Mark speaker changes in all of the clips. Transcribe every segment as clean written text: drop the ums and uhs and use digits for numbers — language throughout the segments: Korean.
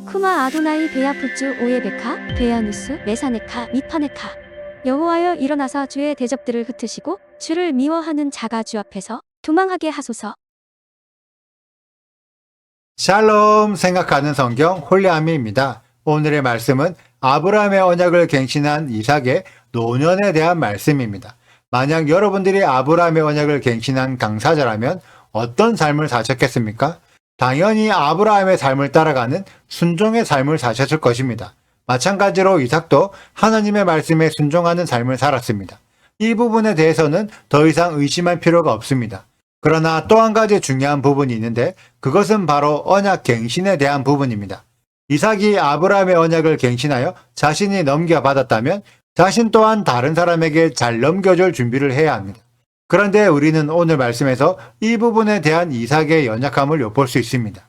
Speaker 1: 쿠마 아도나이 베야푸츠 오예베카 베야누스 메사네카 미파네카. 여호와여 일어나사 주의 대적들을 흩으시고 주를 미워하는 자가 주 앞에서 도망하게 하소서.
Speaker 2: 샬롬 생각하는 성경 홀리아미입니다. 오늘의 말씀은 아브라함의 언약을 갱신한 이삭의 노년에 대한 말씀입니다. 만약 여러분들이 아브라함의 언약을 갱신한 당사자라면 어떤 삶을 사셨겠습니까? 당연히 아브라함의 삶을 따라가는 순종의 삶을 사셨을 것입니다. 마찬가지로 이삭도 하나님의 말씀에 순종하는 삶을 살았습니다. 이 부분에 대해서는 더 이상 의심할 필요가 없습니다. 그러나 또 한 가지 중요한 부분이 있는데 그것은 바로 언약 갱신에 대한 부분입니다. 이삭이 아브라함의 언약을 갱신하여 자신이 넘겨받았다면 자신 또한 다른 사람에게 잘 넘겨줄 준비를 해야 합니다. 그런데 우리는 오늘 말씀에서 이 부분에 대한 이삭의 연약함을 엿볼 수 있습니다.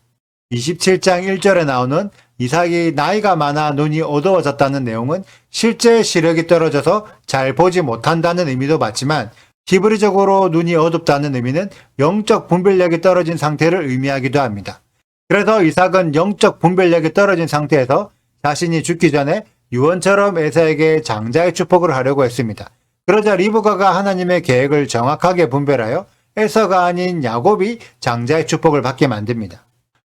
Speaker 2: 27장 1절에 나오는 이삭이 나이가 많아 눈이 어두워졌다는 내용은 실제 시력이 떨어져서 잘 보지 못한다는 의미도 맞지만 히브리적으로 눈이 어둡다는 의미는 영적 분별력이 떨어진 상태를 의미하기도 합니다. 그래서 이삭은 영적 분별력이 떨어진 상태에서 자신이 죽기 전에 유언처럼 에사에게 장자의 축복을 하려고 했습니다. 그러자 리브가가 하나님의 계획을 정확하게 분별하여 에서가 아닌 야곱이 장자의 축복을 받게 만듭니다.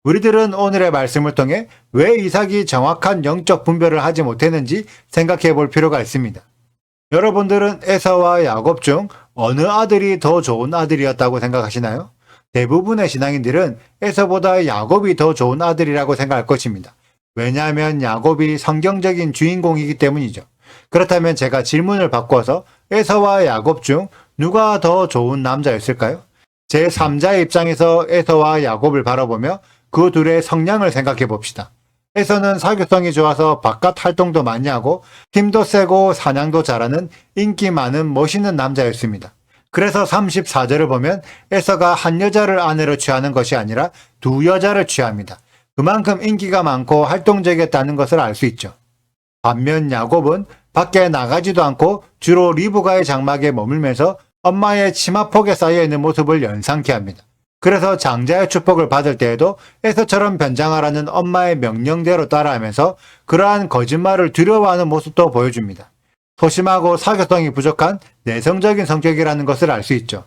Speaker 2: 우리들은 오늘의 말씀을 통해 왜 이삭이 정확한 영적 분별을 하지 못했는지 생각해 볼 필요가 있습니다. 여러분들은 에서와 야곱 중 어느 아들이 더 좋은 아들이었다고 생각하시나요? 대부분의 신앙인들은 에서보다 야곱이 더 좋은 아들이라고 생각할 것입니다. 왜냐하면 야곱이 성경적인 주인공이기 때문이죠. 그렇다면 제가 질문을 바꿔서 에서와 야곱 중 누가 더 좋은 남자였을까요? 제 3자의 입장에서 에서와 야곱을 바라보며 그 둘의 성량을 생각해 봅시다. 에서는 사교성이 좋아서 바깥 활동도 많이 하고 힘도 세고 사냥도 잘하는 인기 많은 멋있는 남자였습니다. 그래서 34절을 보면 에서가 한 여자를 아내로 취하는 것이 아니라 두 여자를 취합니다. 그만큼 인기가 많고 활동적이었다는 것을 알 수 있죠. 반면 야곱은 밖에 나가지도 않고 주로 리브가의 장막에 머물면서 엄마의 치마폭에 쌓여있는 모습을 연상케 합니다. 그래서 장자의 축복을 받을 때에도 에서처럼 변장하라는 엄마의 명령대로 따라하면서 그러한 거짓말을 두려워하는 모습도 보여줍니다. 소심하고 사교성이 부족한 내성적인 성격이라는 것을 알 수 있죠.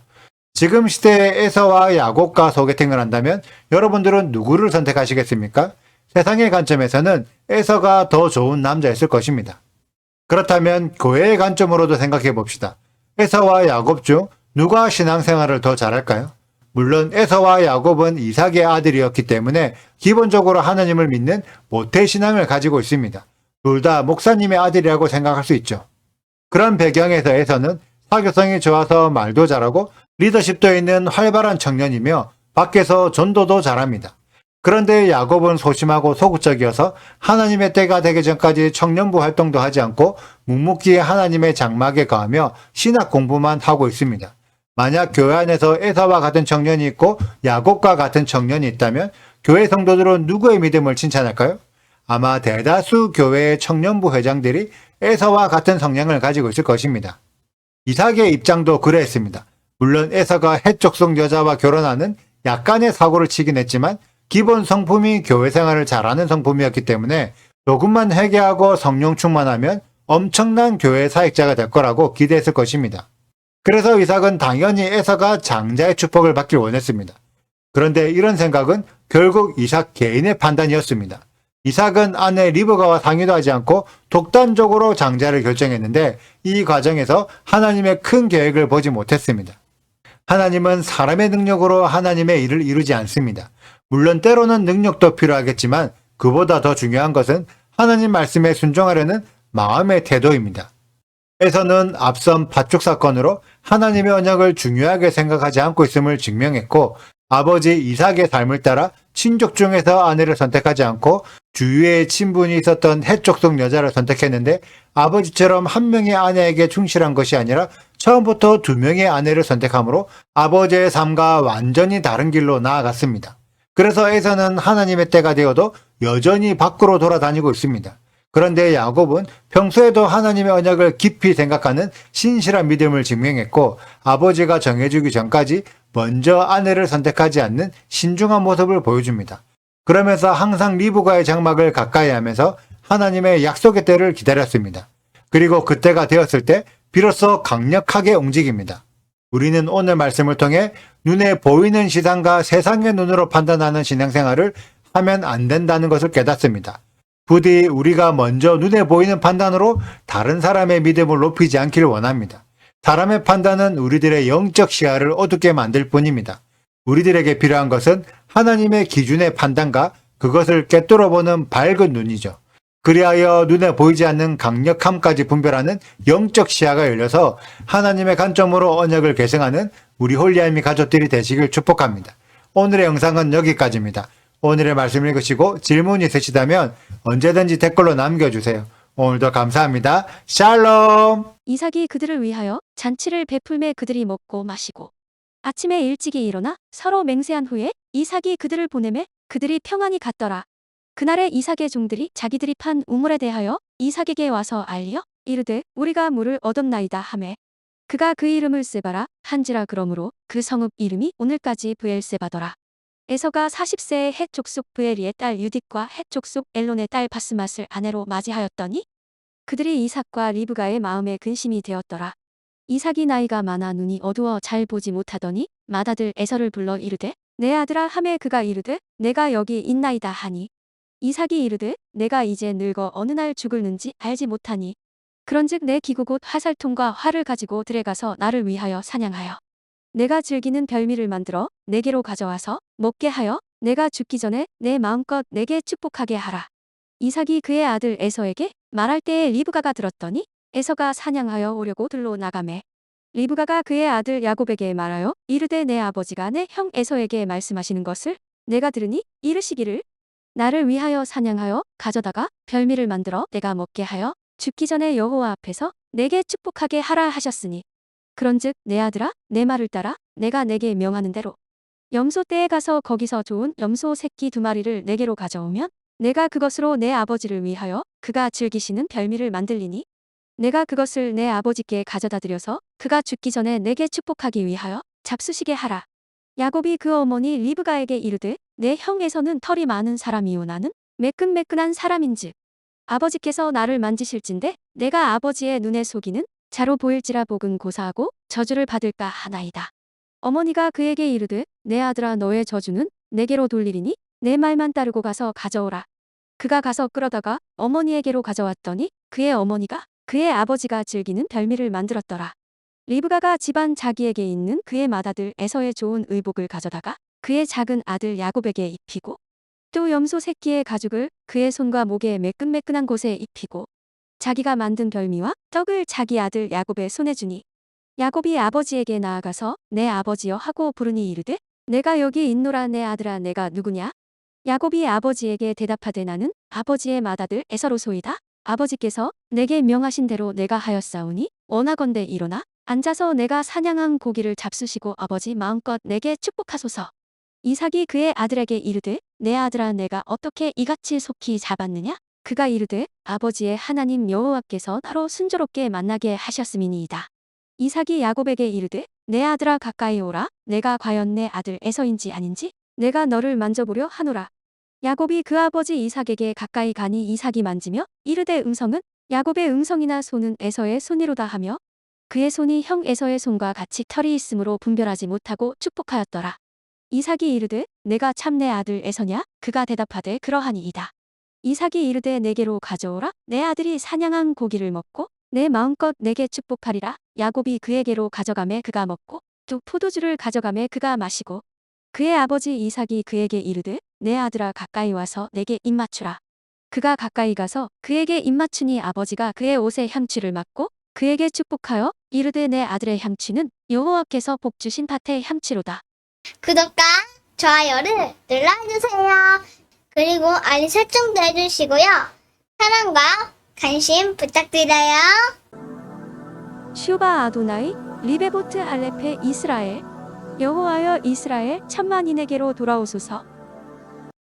Speaker 2: 지금 시대에 에서와 야곱과 소개팅을 한다면 여러분들은 누구를 선택하시겠습니까? 세상의 관점에서는 에서가 더 좋은 남자였을 것입니다. 그렇다면 교회의 관점으로도 생각해 봅시다. 에서와 야곱 중 누가 신앙생활을 더 잘할까요? 물론 에서와 야곱은 이삭의 아들이었기 때문에 기본적으로 하나님을 믿는 모태신앙을 가지고 있습니다. 둘 다 목사님의 아들이라고 생각할 수 있죠. 그런 배경에서 에서는 사교성이 좋아서 말도 잘하고 리더십도 있는 활발한 청년이며 밖에서 전도도 잘합니다. 그런데 야곱은 소심하고 소극적이어서 하나님의 때가 되기 전까지 청년부 활동도 하지 않고 묵묵히 하나님의 장막에 거하며 신학 공부만 하고 있습니다. 만약 교회 안에서 에서와 같은 청년이 있고 야곱과 같은 청년이 있다면 교회 성도들은 누구의 믿음을 칭찬할까요? 아마 대다수 교회의 청년부 회장들이 에서와 같은 성향을 가지고 있을 것입니다. 이삭의 입장도 그러했습니다. 물론 에서가 해족속 여자와 결혼하는 약간의 사고를 치긴 했지만 기본 성품이 교회 생활을 잘하는 성품이었기 때문에 조금만 회개하고 성령 충만하면 엄청난 교회 사역자가 될 거라고 기대했을 것입니다. 그래서 이삭은 당연히 에서가 장자의 축복을 받길 원했습니다. 그런데 이런 생각은 결국 이삭 개인의 판단이었습니다. 이삭은 아내 리브가와 상의도 하지 않고 독단적으로 장자를 결정했는데 이 과정에서 하나님의 큰 계획을 보지 못했습니다. 하나님은 사람의 능력으로 하나님의 일을 이루지 않습니다. 물론 때로는 능력도 필요하겠지만 그보다 더 중요한 것은 하나님 말씀에 순종하려는 마음의 태도입니다. 에서는 앞선 밭죽 사건으로 하나님의 언약을 중요하게 생각하지 않고 있음을 증명했고 아버지 이삭의 삶을 따라 친족 중에서 아내를 선택하지 않고 주위에 친분이 있었던 해족속 여자를 선택했는데 아버지처럼 한 명의 아내에게 충실한 것이 아니라 처음부터 두 명의 아내를 선택함으로 아버지의 삶과 완전히 다른 길로 나아갔습니다. 그래서 에서는 하나님의 때가 되어도 여전히 밖으로 돌아다니고 있습니다. 그런데 야곱은 평소에도 하나님의 언약을 깊이 생각하는 신실한 믿음을 증명했고 아버지가 정해주기 전까지 먼저 아내를 선택하지 않는 신중한 모습을 보여줍니다. 그러면서 항상 리브가의 장막을 가까이 하면서 하나님의 약속의 때를 기다렸습니다. 그리고 그때가 되었을 때 비로소 강력하게 움직입니다. 우리는 오늘 말씀을 통해 눈에 보이는 시선과 세상의 눈으로 판단하는 신앙생활을 하면 안 된다는 것을 깨닫습니다. 부디 우리가 먼저 눈에 보이는 판단으로 다른 사람의 믿음을 높이지 않기를 원합니다. 사람의 판단은 우리들의 영적 시야를 어둡게 만들 뿐입니다. 우리들에게 필요한 것은 하나님의 기준의 판단과 그것을 꿰뚫어보는 밝은 눈이죠. 그리하여 눈에 보이지 않는 강력함까지 분별하는 영적 시야가 열려서 하나님의 관점으로 언약을 계승하는 우리 홀리아미 가족들이 되시길 축복합니다. 오늘의 영상은 여기까지입니다. 오늘의 말씀 읽으시고 질문 있으시다면 언제든지 댓글로 남겨주세요. 오늘도 감사합니다. 샬롬!
Speaker 1: 이삭이 그들을 위하여 잔치를 베풀매 그들이 먹고 마시고 아침에 일찍이 일어나 서로 맹세한 후에 이삭이 그들을 보내매 그들이 평안히 갔더라. 그날에 이삭의 종들이 자기들이 판 우물에 대하여 이삭에게 와서 알려 이르되 우리가 물을 얻었나이다 하매 그가 그 이름을 세바라 한지라. 그러므로 그 성읍 이름이 오늘까지 브엘세바더라. 에서가 40세의 헷 족속 브엘리의 딸 유딕과 헷 족속 엘론의 딸 바스맛을 아내로 맞이하였더니 그들이 이삭과 리브가의 마음에 근심이 되었더라. 이삭이 나이가 많아 눈이 어두워 잘 보지 못하더니 맏아들 에서를 불러 이르되 내 아들아 하매 그가 이르되 내가 여기 있나이다 하니 이삭이 이르되 내가 이제 늙어 어느 날 죽을는지 알지 못하니 그런즉 내 기구 곧 화살통과 활을 가지고 들에 가서 나를 위하여 사냥하여 내가 즐기는 별미를 만들어 내게로 가져와서 먹게 하여 내가 죽기 전에 내 마음껏 내게 축복하게 하라. 이삭이 그의 아들 에서에게 말할 때에 리브가가 들었더니 에서가 사냥하여 오려고 들로 나가매 리브가가 그의 아들 야곱에게 말하여 이르되 내 아버지가 내 형 에서에게 말씀하시는 것을 내가 들으니 이르시기를 나를 위하여 사냥하여 가져다가 별미를 만들어 내가 먹게 하여 죽기 전에 여호와 앞에서 내게 축복하게 하라 하셨으니 그런즉 내 아들아 내 말을 따라 내가 내게 명하는 대로 염소 떼에 가서 거기서 좋은 염소 새끼 2마리를 내게로 가져오면 내가 그것으로 내 아버지를 위하여 그가 즐기시는 별미를 만들리니 내가 그것을 내 아버지께 가져다 드려서 그가 죽기 전에 내게 축복하기 위하여 잡수시게 하라. 야곱이 그 어머니 리브가에게 이르되 내 형 에서는 털이 많은 사람이요 나는 매끈매끈한 사람인즉 아버지께서 나를 만지실진데 내가 아버지의 눈에 속이는 자로 보일지라 복은 고사하고 저주를 받을까 하나이다. 어머니가 그에게 이르되 내 아들아 너의 저주는 내게로 돌리리니 내 말만 따르고 가서 가져오라. 그가 가서 끌어다가 어머니에게로 가져왔더니 그의 어머니가 그의 아버지가 즐기는 별미를 만들었더라. 리브가가 집안 자기에게 있는 그의 맏아들 에서의 좋은 의복을 가져다가 그의 작은 아들 야곱에게 입히고 또 염소 새끼의 가죽을 그의 손과 목에 매끈매끈한 곳에 입히고 자기가 만든 별미와 떡을 자기 아들 야곱의 손에 주니 야곱이 아버지에게 나아가서 내 아버지여 하고 부르니 이르되 내가 여기 있노라. 내 아들아 내가 누구냐? 야곱이 아버지에게 대답하되 나는 아버지의 맏아들 에서로소이다. 아버지께서 내게 명하신 대로 내가 하였사오니 원하건대 일어나 앉아서 내가 사냥한 고기를 잡수시고 아버지 마음껏 내게 축복하소서. 이삭이 그의 아들에게 이르되 내 아들아 내가 어떻게 이같이 속히 잡았느냐? 그가 이르되 아버지의 하나님 여호와께서 나로 순조롭게 만나게 하셨음이니이다. 이삭이 야곱에게 이르되 내 아들아 가까이 오라. 내가 과연 내 아들 에서인지 아닌지 내가 너를 만져보려 하노라. 야곱이 그 아버지 이삭에게 가까이 가니 이삭이 만지며 이르되 음성은 야곱의 음성이나 손은 에서의 손이로다 하며 그의 손이 형 에서의 손과 같이 털이 있으므로 분별하지 못하고 축복하였더라. 이삭이 이르되 내가 참 내 아들 에서냐? 그가 대답하되 그러하니이다. 이삭이 이르되 내게로 가져오라. 내 아들이 사냥한 고기를 먹고 내 마음껏 내게 축복하리라. 야곱이 그에게로 가져가매 그가 먹고 또 포도주를 가져가매 그가 마시고 그의 아버지 이삭이 그에게 이르되 내 아들아 가까이 와서 내게 입맞추라. 그가 가까이 가서 그에게 입맞추니 아버지가 그의 옷에 향취를 맡고 그에게 축복하여 이르되 내 아들의 향취는 여호와께서 복 주신 밭의 향취로다.
Speaker 3: 구독과 좋아요를 눌러주세요. 그리고 알림 설정도 해주시고요. 사랑과 관심 부탁드려요.
Speaker 1: 슈바 아도나이 리베보트 알레페 이스라엘 여호와여 이스라엘 천만인에게로 돌아오소서.